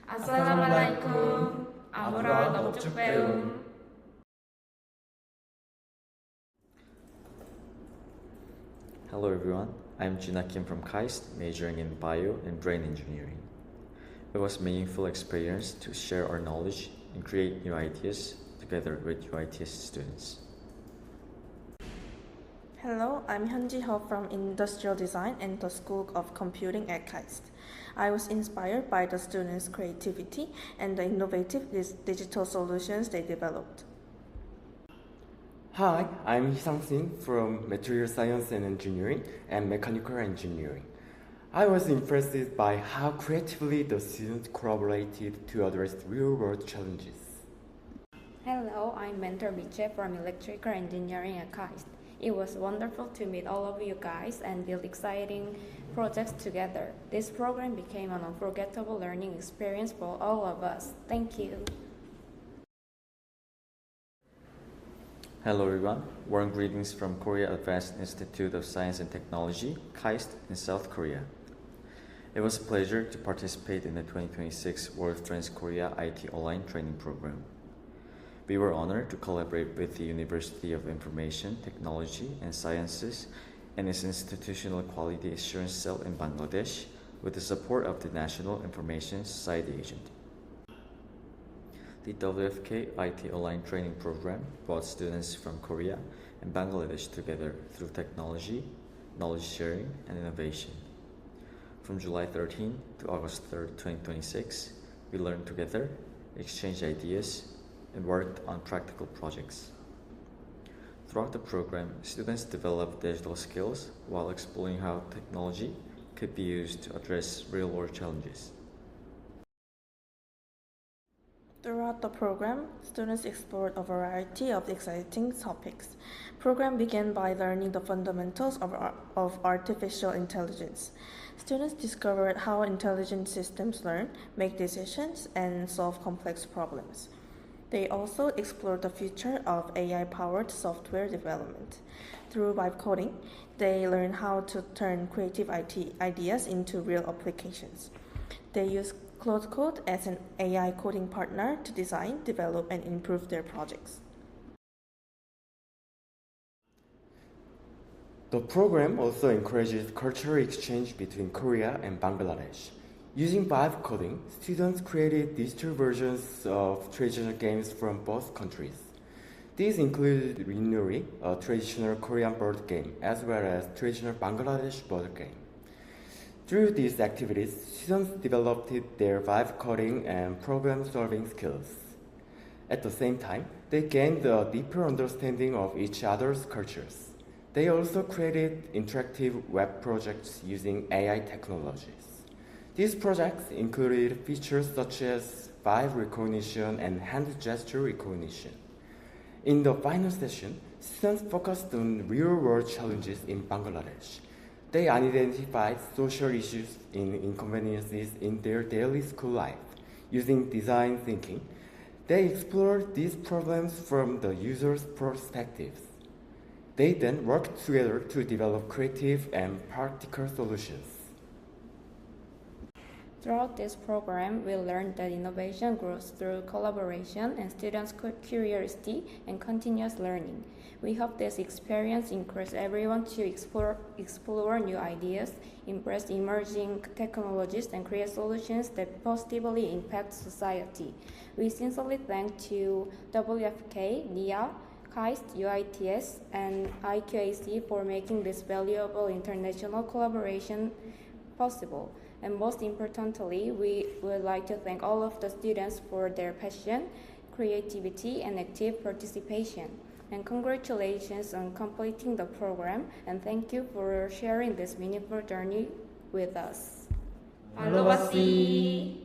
Assalamualaikum. Amura Dokjukbeum. Hello everyone, I'm Jina Kim from KAIST, majoring in Bio and Brain Engineering. It was a meaningful experience to share our knowledge and create new ideas together with UITS students. Hello, I'm 𝐏𝐫𝐞𝐬 from Industrial Design and the School of Computing at KAIST. I was inspired by the students' creativity and the innovative digital solutions they developed. Hi, I'm 𝐷-𝐸𝐿 from Material Science and Engineering and Mechanical Engineering. I was impressed by how creatively the students collaborated to address real-world challenges. Hello, I'm Mentor 𝐏𝐵𝐶 from Electrical Engineering at KAIST. It was wonderful to meet all of you guys and build exciting projects together. This program became an unforgettable learning experience for all of us. Thank you. Hello everyone, warm greetings from Korea Advanced Institute of Science and Technology, KAIST in South Korea. It was a pleasure to participate in the 2026 World Trends Korea IT Online Training Program. We were honored to collaborate with the University of Information, Technology and Sciences and its Institutional Quality Assurance Cell in Bangladesh with the support of the National Information Society Agent. The WFK IT Online Training Program brought students from Korea and Bangladesh together through technology, knowledge sharing, and innovation. From July 13 to August 3, 2026, we learned together, exchanged ideas, and worked on practical projects. Throughout the program, students developed digital skills while exploring how technology could be used to address real-world challenges. Throughout the program, students explored a variety of exciting topics. The program began by learning the fundamentals of artificial intelligence. Students discovered how intelligent systems learn, make decisions, and solve complex problems. They also explored the future of AI-powered software development. Through vibe coding, they learned how to turn creative IT ideas into real applications. They used Cloud Code as an AI coding partner to design, develop, and improve their projects. The program also encourages cultural exchange between Korea and Bangladesh. Using vibe coding, students created digital versions of traditional games from both countries. These included Rinuri, a traditional Korean board game, as well as traditional Bangladesh board game. Through these activities, students developed their vibe coding and problem-solving skills. At the same time, they gained a deeper understanding of each other's cultures. They also created interactive web projects using AI technologies. These projects included features such as vibe recognition and hand gesture recognition. In the final session, students focused on real-world challenges in Bangladesh. They identified social issues and inconveniences in their daily school life. Using design thinking, they explored these problems from the user's perspectives. They then worked together to develop creative and practical solutions. Throughout this program, we learned that innovation grows through collaboration and students' curiosity and continuous learning. We hope this experience encourages everyone to explore new ideas, embrace emerging technologies, and create solutions that positively impact society. We sincerely thank to WFK, NIA, KAIST, UITS, and IQAC for making this valuable international collaboration possible. And most importantly, we would like to thank all of the students for their passion, creativity, and active participation. And congratulations on completing the program, and thank you for sharing this meaningful journey with us. Alobasi.